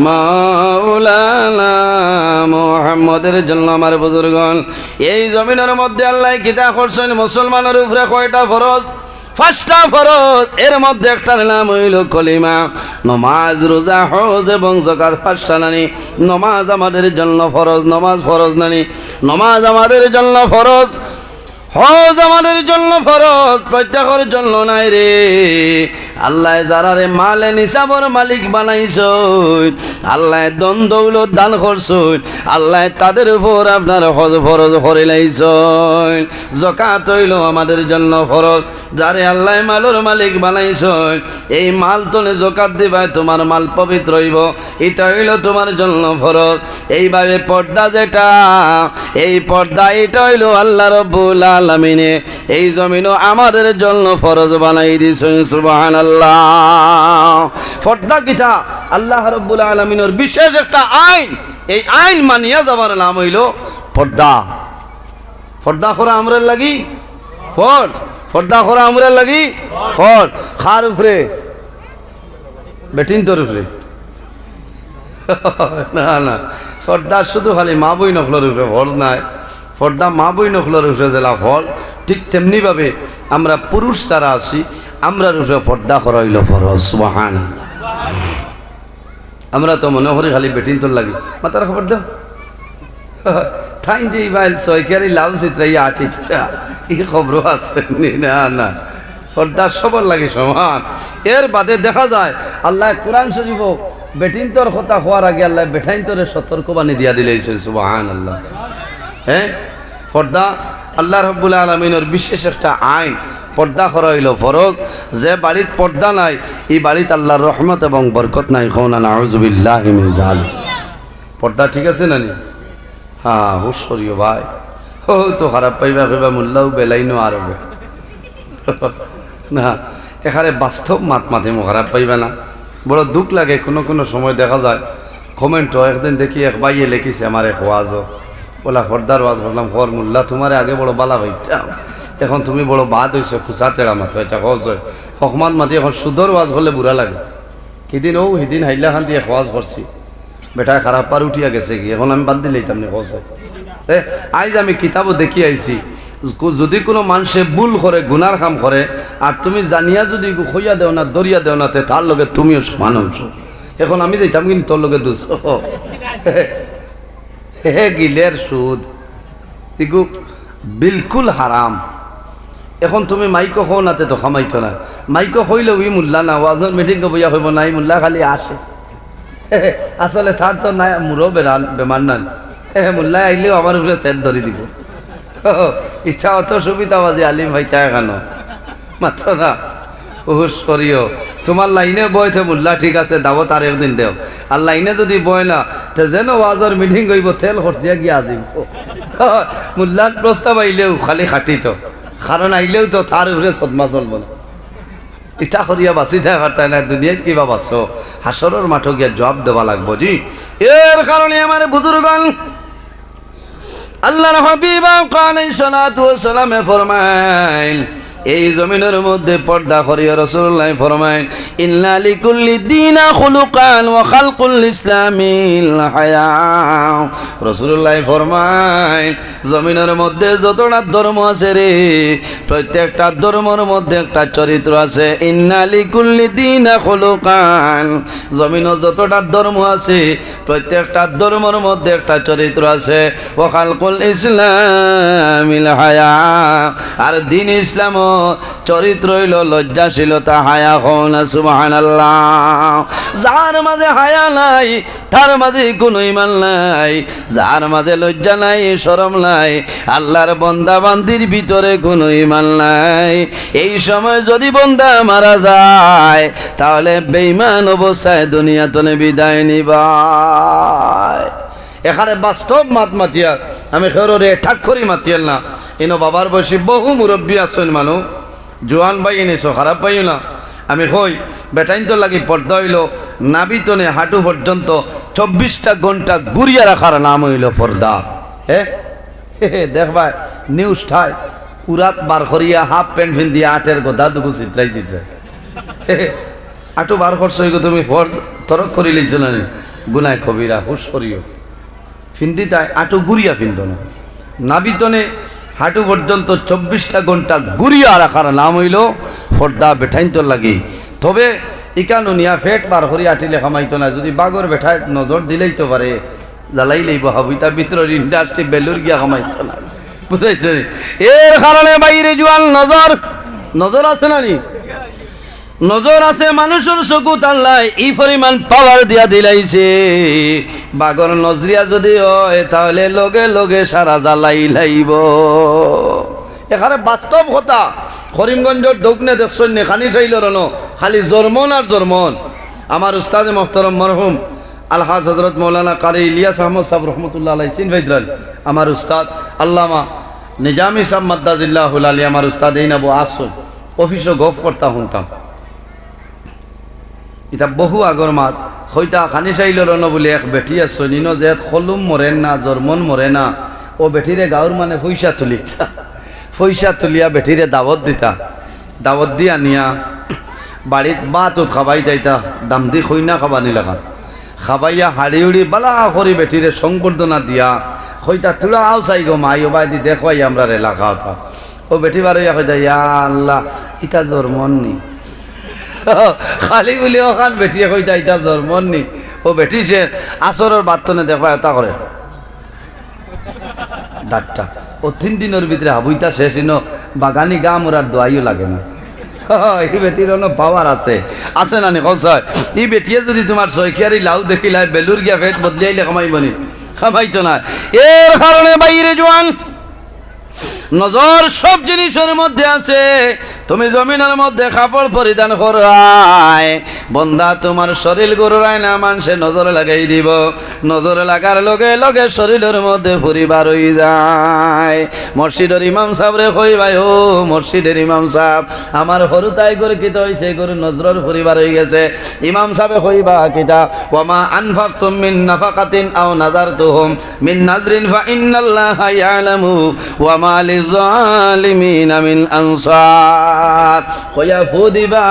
মাওলানা মুহাম্মদের জন্য আমার বুজুর্গণ এই জমিনের মধ্যে আল্লাহ কিতা করছেন মুসলমানের উপরে কয়টা ফরজ? 5টা ফরজ। এর মধ্যে একটা নাম হইল কলিমা। নমাজ, রোজা, হজ এবং যাকাত 5টা নানি। নমাজ আমাদের জন্য ফরজ, নমাজ ফরজ নানি, নমাজ আমাদের জন্য ফরজ, হজ আমাদের জন্য ফরজ, প্রত্যেকের জন্য নাই রে। আল্লাহ যারা রে মালে নিসাবর মালিক বানাইছেন, আল্লাহ দন দৌলত দান করছেন, আল্লাহ তাদের উপর আপনার হজ ফরজ করে লাইছেন। যাকাত হইল আমাদের জন্য ফরজ। যারে আল্লাহ মালের মালিক বানাইছেন, এই মাল তনে যাকাত দিবা, তোমার মাল পবিত্র হইব, এটা হইল তোমার জন্য ফরজ। এইভাবে পর্দা যেটা, এই পর্দা এটা হইল আল্লাহ রাব্বুল আলামিনে এই জমিনও আমাদের জন্য ফরজ বানাই দিয়েছেন। সুবহানাল্লাহ। পর্দা কিতা? আল্লাহ রাব্বুল আলামিনের বিশেষ একটা আইন। এই আইন মানিয়া যাবার নাম হইল পর্দা। পর্দা করা আমরার লাগি ফরজ, পর্দা করা আমরার লাগি ফরজ। খার উপরে বেটিন তোর উপরে না না, পর্দা শুধু খালি মা বই নকলের উপরে ফরজ নাই। পর্দা মা বই নকলের উপরে জেলা ফল, ঠিক তেমনিভাবে আমরা পুরুষ তারা আছি, আমরা উপরে পর্দা করা হইল ফরজ। সুবহানাল্লাহ। আমরা তো মনে করি খালি বেটিন তোর লাগি মাতার খবর দাও থাই যে বাইল সয়কারি লাউ চিত্রাই আঠিত্রা এই খবর আছে না না, পর্দা সবার লাগে সমান। এর বাদে দেখা যায় আল্লাহ কোরআন শরীফ বেটিন তোর কথা হওয়ার আগে আল্লাহ বেটাইন তোরে সতর্কবাণী দিয়া দিলেছেন। সুবহানাল্লাহ। হ্যাঁ, পর্দা আল্লাহ রাব্বুল আলামিনের বিশেষ একটা আইন। পর্দা করা হইল ফরজ। যে বাড়িত পর্দা নাই, এই বাড়িত আল্লাহর রহমত এবং বরকত নাই। কওনা নাউযুবিল্লাহি মিন যালিক। পর্দা ঠিক আছে না? হ্যাঁ, হুশরিও ভাই, ও তো খারাপ পাইবা কইবা মোল্লাও বেলাইনো আর না, এখানে বাস্তব মাত মাথে খারাপ পাইবা না। বড় দুঃখ লাগে, কোনো কোনো সময় দেখা যায় কমেন্ট একদিন দেখি এক ভাইয়ে লিখেছে আমার এক ওয়াজও বলা ফর্দার ওয়াজ বললাম হর মোল্লা তোমার আগে বড় বালা হইতাম এখন তুমি বড় বাদ হইছো খুচা টেড়া মাথা হয়েছে সহজ হয় হকমান মাতি এখন সুদর ওয়াজ হলে বুড়া লাগে সেদিন সেদিন হাইলা খান দিয়ে ওয়াজ করছি বেটায় খারাপ পার উঠিয়া গেছে কি এখন আমি বাদ দিলেই তামনি সহজ হয় আজ আমি কিতাবও দেখি আইছি যদি কোনো মানুষে ভুল করে গুনার কাম করে আর তুমি জানিয়া যদি খইয়া দেও না দরিয়া দেও না তার লগে তুমিও সমান অংশ এখন আমি যাইতাম কিন্তু তোর লগে দুস হে গিলের সুদ এগু বিলকুল হারাম এখন তুমি মাইকো হও নাতে তো খামাইতো না মাইকো হইলেও ই মুল্লা না ওয়াজর মিটিং বইয়া হইব না এই মুল্লা খালি আসে আসলে তার তো নাই মুরো বেমার না মুল্লা আইলেও আমার উপরে সেট ধরে দিব ইচ্ছা অত সুবিধা বাজে আলিম ভাই তাই কেন মাত্র না হুস করিও তোমার লাইনে বয়ছে মুল্লা ঠিক আছে দাবো তার একদিন দেও আর লাইনে যদি বয় না তো যেন ওয়াজর মিটিং হইব তেল খরচিয়া গিয়া দিব মুল্লার প্রস্তাব আইলেও খালি খাটি তো কারণ আইলেও তো তার উপরে সদমা চলব না ইটা করিয়া বাঁচি যায় পারতাই না দুনিয়াত কিবা বাঁচো হাসরের মাঠে গিয়া জবাব দেওয়া লাগবো জি এর কারণে আমার বুজুর্গণ আল্লাহর হাবিব আলাইহিস সালাতু ওয়াস সালামে ফরমাইন এই জমিনের মধ্যে পর্দা করিয়া রাসূলুল্লাহ ফরমাইন ইন্না লিকুল্লি দীনা খুলুকান ওয়া খালকুল ইসলামিল হায়া রাসূলুল্লাহ ফরমাইন জমিনের মধ্যে যতটা ধর্ম আছে রে প্রত্যেকটা ধর্মের মধ্যে একটা চরিত্র আছে ইন্না লিকুল্লি দীনা খুলুকান জমিনে যতটা ধর্ম আছে প্রত্যেকটা ধর্মের মধ্যে একটা চরিত্র আছে ওয়া খালকুল ইসলামিল হায়া আর দ্বীন ইসলাম চরিত্র হইল লজ্জাশীলতা হায়া হন সুবহানাল্লাহ যার মাঝে হায়া নাই তার মাঝে কোনো ঈমান নাই যার মাঝে লজ্জা নাই শরম নাই আল্লাহর বান্দা বান্দির ভিতরে কোনো ঈমান নাই এই সময় যদি বান্দা মারা যায় তাহলে বেঈমান অবস্থায় দুনিয়া থেকে বিদায় নিবায় এখানে বাস্তব মাতিয়া আমি খেরোরে ঠাক করি মাতিয়াল না এনো বাবার বয়সী বহু মুরব্বী আছেন মানুষ জোয়ান ভাই এনেছো খারাপ পাইও না আমি কই বেটাইন তো লাগি পর্দা হইল নাবিতনে হাঁটু পর্যন্ত 24টা ঘন্টা গুড়িয়া রাখার নাম হইল পর্দা দেখবা নিউজ ঠাই উরাত বার করিয়া হাফ প্যান্ট ফিন্দিয়া আটের গোদা দুগু চিত্রাই আটু বার করছো তুমি তরক করি লিছ না গুনায় কবিরা হুশ করিও ফিন্দি তাই আটু গুড়িয়া ফিন্দ না নাবিতনে হাঁটু পর্যন্ত 24টা ঘন্টা গুড়িয়া রাখার নাম হইল পর্দা বেঠাইন তো লাগি তবে ইকানো নিয়া ফেট বার করি আটিলে খামাইতো না যদি বাগর বেঠায় নজর দিলেই তো পারে জ্বালাই লইব হাবুইতা ভিতরের ইন্ডাস্ট্রি বেলুর গিয়া খামাইতো না বুঝাইছ এর কারণে বাইরে জোয়ান নজর আছে না নি নজর আছে মানুষের চকুত আল্লাহ এই পরিমাণ পাওয়ার দিয়া দিলাইছে বাগর নজরিয়া যদি হয় তাহলে লগে লগে সারা জ্বালাই লাইব এখানে বাস্তব কথা করিমগঞ্জের দৌকনে দেখছেন খানি চাইল রনো খালি জর্মন আর জর্মন আমার উস্তাদ মোহতরম মরহুম আলহাজ হজরত মৌলানা কারি ইলিয়াস আহমদ সাহেব রহমতুল্লাহ আলাই চিন ভাইদ্রাল আমার উস্তাদ আল্লামা নিজামি সাহেব মাদ্দাজিল্লাহুল আলী আমার উস্তাদ এই নাবো আসল অফিসও গফ করতা শুনতাম এটা বহু আগর মাত হইতা খানি চাইল রনো বলে এক বেটি আছে নিন যে খলুম মরেন না জর্মন মরে না ও বেটিরে গাঁর মানে পয়সা তুলিয়া বেটিরে দাওয়াত দিতা দাওয়াত দিয়া নিয়া বাড়িত বাতুত খাবাই যাইতা দাম দি খইনা খাবানি লাগা খাবাইয়া হাড়ি উড়ি বালা করি বেটিরে সংবর্ধনা দিয়া হইতা তুলা আও চাই গো মাই ও বাই দি দেখবাই আমরা এলাকা হতা ও বেটি বারইয়া হয়ে যায় ইয়া আল্লাহ ইটা জর্মন নি খালি বলি ওখান বেটিয়ে কইতা ইটা জর্মন নি ও বেটি সে আসরের বাতনে দেখবা এটা করে ডাক্তার ও 3 দিনের ভিতরে হাবুইতা শেষ ইনো বাগানি গা মোরার দোয়াইও লাগে না এই বেটির অন্য পাওয়ার আছে না নি কসয় এই বেটিয়ে যদি তোমার সৈকিয়ারি লাউ দেখিলাই বেলুর গিয়া ফেট বদলিয়াইলে কামাইবনি খামাইতো না এর কারণে বাইরে জোয়ান নজর সব জিনিসের মধ্যে আছে। তুমি জমিনের মধ্যে কাপড় পরিধান করাই বন্দা, তোমার শরীর গরুরাই না মানুষে নজর লাগাই দিব। নজর লাগার লগে লগে শরীরের মধ্যে পরিবার হয়ে যায়। মসজিদের ইমাম সাহেব রে কই ভাই, ও মসজিদের ইমাম সাহেব, আমার হরু তাই করে কিতা হইছে, গরু নজরের পরিবার হয়ে গেছে। ইমাম সাহেব কইবা কিতা, ওয়ামা আনফাকতুম মিন নাফাকাতিন আও নাযারতুহুম মিন নাজরিন ফা ইন্নাল্লাহা ইয়ালামু ওয়া মা লিযালিমিনা মিন আনসার। কইয়া ফু দিবা,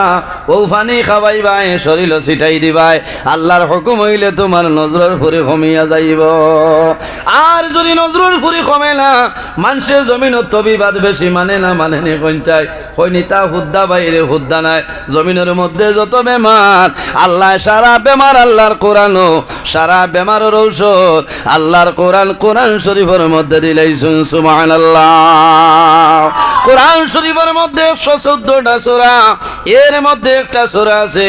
ও পানি খাওয়াইবা, শরীর ছিটাই দিবাই, আল্লাহর হুকুম হইলে তোমার নজরের ফুরি কমিয়া যাইব। আর যদি নজরের ফুরি কমে না, মানুষে জমিনত তবিবাদ বেশি মানে না, মানে নি কঞ্চাই কইনি তা হুদ্দা বাইরে হুদ্দা নাই। জমিনের মধ্যে যত বেমার, আল্লাহ সারা বেমার আল্লাহর কোরআন, সারা বেমারের ঔষধ আল্লাহর কোরআন। কোরআন শরীফের মধ্যে দিলাইছুন সুবহানাল্লাহ। কোরআন শরীফের মধ্যে 114টা সূরা, এর মধ্যে একটা সূরা আছে,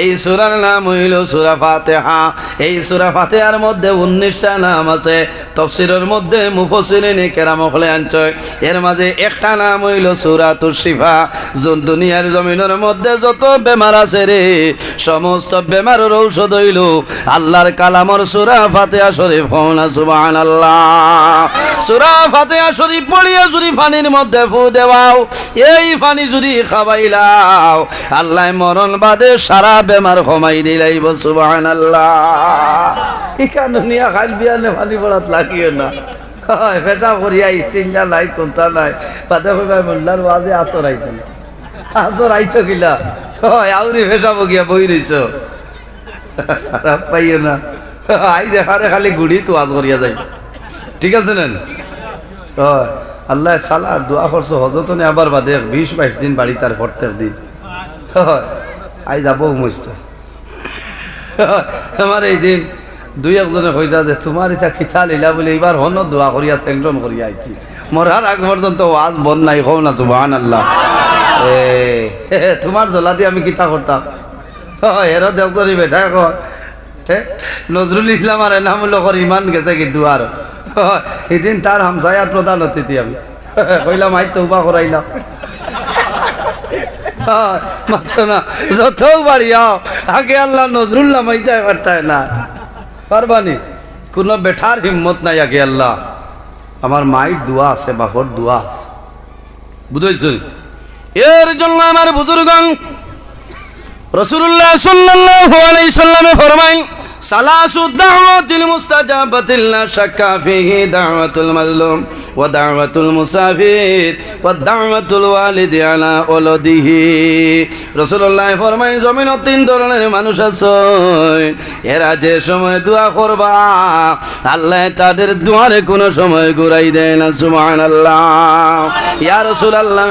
এই সূরার নাম হইল সূরা ফাতিহা। এই সূরা ফাতিহার মধ্যে 19টা নাম আছে। তাফসীরের মধ্যে মুফাসসিরিনে কেরাম হলে আনছয়, এর মাঝে একটা নাম হইল সূরাতুশ শিফা। দুনিয়ার জমিনের মধ্যে যত বেমার আছে রে, সমস্ত বেমারের ঔষধ হইল আল্লাহর কালামর সূরা ফাতিহা শরীফ। হনা সুবহানাল্লাহ। সূরা ফাতিহা শরীফ পড়িয়া যদি পানির মধ্যে ফু দেওয়াও, এই পানি যদি খাওয়াইলাও, আল্লাহ মরণ বাদে সারা বেমার কমাই দিলাইব সুবহানাল্লাহ। ইকান দুনিয়া খাইল বিয়ানে পানি পড়াত লাগিও না, ফেটা করিয়া ইস্তিনজা নাই, কোনটা নাই, বাদে কইবা মোল্লার ওয়াজে আসর আইছে না, আসর আইতো কিলা, আউরি ফেটা বগিয়া বই রইছ, খারাপ পাইও না। আই দেখারে খালি গুড়ি তো আজ করিয়া যাই, ঠিক আছে না? আল্লাহ সালা দোয়া করছো হজতনে আবার বাদে 20-22 দিন বাড়ি, তার প্রত্যেক দিন আই যাব মুস্ত। আমার এই দিন 2-1 হয়ে যা যে তোমার এটা খিতা লীলা বলে এইবার হন দোয়া করিয়া স্যাংশন করিয়া আইছি। মরার আগ পর্যন্ত ওয়াজ বন নাই, হও না সুবহানাল্লাহ। তোমার জ্বলা দিয়ে আমি কিতা করতাম, এরা দেখি বেঠা কর নজরুল ইসলাম আর এনামুল্লকর ইমান গেছে কিন্তু আর এদিন তার হামসায়ার প্রধান অতিথি আমি কইলাম আই তৌবা করাইলাম। মাত্র না যত বাড়িয়াও আগে আল্লাহ নজরুল্লাহ মাইতে পারতায় না, পারবানি, কোনো বেঠার হিম্মত নাই। আগে আল্লাহ আমার মায়ের দোয়া আছে, বাপর দোয়া আছে, বুঝেছেন? এর জন্য আমার বুজুর্গণ রাসূলুল্লাহ সাল্লাল্লাহু আলাইহি সাল্লামে ফরমাইন, সালাসু দাওয়াতিল মুস্তাজাবাতিল লা শাক্কা ফিহি দাওয়াতুল মাজলুম ওয়া দাওয়াতুল মুসাফির ওয়া দাওয়াতুল ওয়ালিদি আলা ওয়ালাদিহি। রাসূলুল্লাহ ফরমাইন, জমিনে 3 ধরনের মানুষ আছে, এরা যে সময় দোয়া করবা আল্লাহ তাদের দোয়ারে কোনো সময় ঘুরাই দেয় না সুবহানাল্লাহ। ইয়া রাসূলুল্লাহ,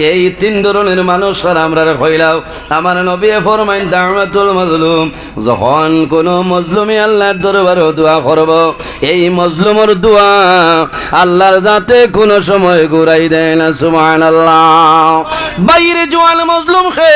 এই 3 ধরনের মানুষ আমরা কইলাও। আমার নবী ফরমাইন, দাওয়াতুল মাজলুম, যখন কোন মজলুমি আল্লাহর দরবারে দোয়া করব, এই মজলুমের দোয়া আল্লাহর যাতে কোনো সময় ঘুরাই দেয় না সুবহানাল্লাহ। বাইরে জোয়াল মজলুম খে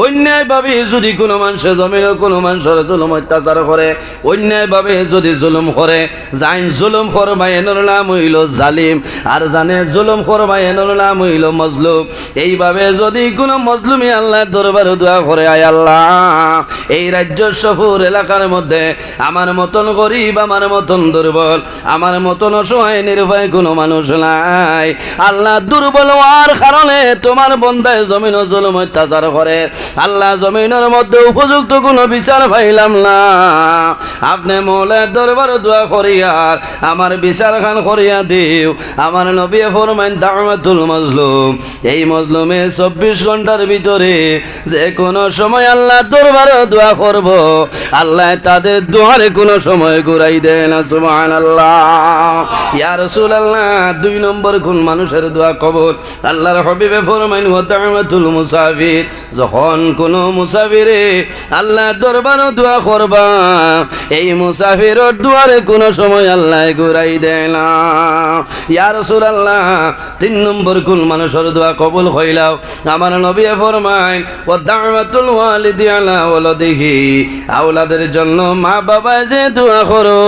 অন্যায় ভাবে যদি কোনো মানুষের জমিনে কোনো মানুষের জুলুম অত্যাচার করে, অন্যায় ভাবে যদি জুলুম করে, জান জুলুম করবা এর নাম হইল জালিম, আর জানে জুলুম করবা এর নাম হইল মজলুম। এইভাবে যদি কোনো মজলুমি আল্লাহর দরবারে দোয়া করে, আয় আল্লাহ এই রাজ্য সফর এলাকার মধ্যে আমার মতন গরিব, আমার মতন দুর্বল, আমার মতন অসহায় নির্ভয় কোনো মানুষ নাই। আল্লাহ দুর্বল হওয়ার কারণে তোমার বন্দায় জমিন জুলুম অত্যাচার করে, আল্লাহ জমিনের মধ্যে উপযুক্ত কোনো বিচার পাইলাম না, আপনি মৌলার দরবার দোয়া করিয়ার আমার বিচার খান করিয়া দিও। আমার নবী ফরমাইন, দাওয়াতুল মাজলুম, এই মজলুমে 24 ঘন্টার ভিতরে যে কোনো সময় আল্লাহ দরবারে দোয়া করব, আল্লাহ তাদের দোয়ারে কোনো সময় ঘুরাই দেয় না সুবহানাল্লাহ। ইয়া রাসূলুল্লাহ, 2 নম্বর কোন মানুষের দোয়া কবুল? আল্লাহর হাবিবে ফরমাইন ওয়া দাওয়াতুল মুসাফির, যখন কোনো মুসাফিরে আল্লাহ দরবার দোয়া করবা, এই মুসাফিরের দুয়ারে কোনো সময় আল্লাহ ঘুরাই দেয় না। ইয়া রাসূলুল্লাহ, 3 নম্বর কোন মানুষের দোয়া কবুল হইলাও? আমার নবী ফরমাইন ওয়া দাওয়াতুল ওয়ালিদি আলা ওয়ালাদিহি, আওলাদের জন্য মা বাবা যে দোয়া করো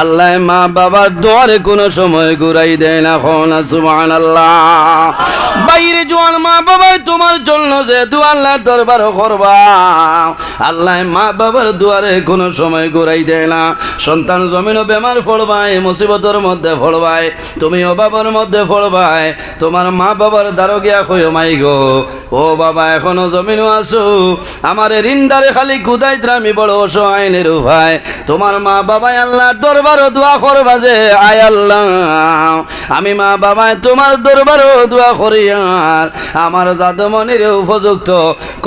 আল্লাহ মা বাবার দুয়ারে কোনো সময় ঘুরাই দেয় না। না সুবহানাল্লাহ। বাইরে জোয়ান মা বাবাই তোমার জন্য যে দোয়া আল্লাহ দরবার করবা, আল্লাহ মা বাবার দুয়ারে কোনো সময় ঘুরাই দেয় না। সন্তান জমিনও বেমার পড়বাই, মুসিবতের মধ্যে পড়বাই, তুমি অভাবের মধ্যে পড়বাই, তোমার মা বাবার দ্বারা গিয়া কইও মাই গো ও বাবা এখনো জমিনও আসো, আমার ঋণদারে খালি কুদাইতে আমি বড় অসহায়ের উপায়। তোমার মা বাবাই আল্লাহ দরবারও দোয়া করবা যে আয় আল্লাহ আমি মা বাবায় তোমার দরবারও দোয়া করি আর আমার জাদমনির উপযুক্ত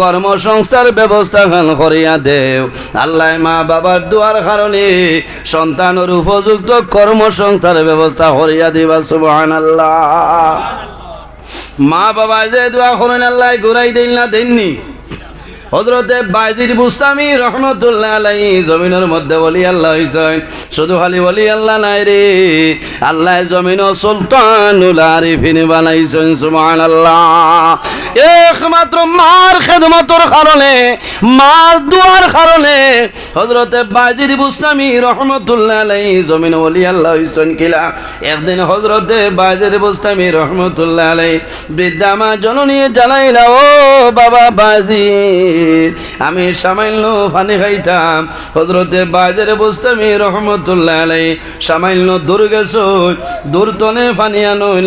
কর্মসংস্থার ব্যবস্থা করিয়া দেও। আল্লাহ মা বাবার দোয়ার কারণে সন্তানের উপযুক্ত কর্মসংস্থার ব্যবস্থা করিয়া দিবা। সুবহানাল্লাহ। মা বাবা যে দোয়া করেন আল্লাহ ঘুরাই দিল না, দেননি। হযরতে বায়জিদ বুস্তামি রহমতুল্লাহ আলাইহি জমিনের মধ্যে ওলি আল্লাহ হইছেন। শুধু খালি ওলি আল্লাহ নাই রে, আল্লাহ জমিন সুলতানুল আরিফিন বানাইছেন। সুবহানাল্লাহ। একমাত্র মার খেদমতের কারণে, মার দুয়ার কারণে হযরতে বায়জিদ বুস্তামি রহমতুল্লাহ আলাইহি জমিন ওলি আল্লাহ হইছেন। কিলা একদিন হযরতে বায়জিদ বুস্তামি রহমতুল্লাহ আলাইহি বৃদ্ধা মা জননী জানাইলা, ও বাবা বায়জিদ আমি সামান্য পানি খাইতাম। হযরতে বায়জিদ বুস্তামি রহমতুল্লাহ আলাইহি সামান্য দূর গেছো, দূর তনে পানি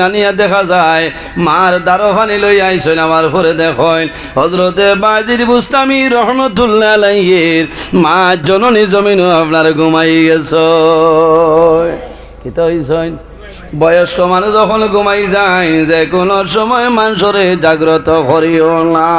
আনিয়া দেখা যায় মার দ্বারো পানি লই আইছেন। আমার পরে দেখেন হযরতে বায়জিদ বুস্তামি রহমতুল্লাহ আলাইহির মা জননী জমিন আপনার ঘুমাই গেছো। কি তো হইছেন? বয়স্ক মানুষ যখন ঘুমাই যায় যে কোনো সময় মানুষরে জাগ্রত করিও না।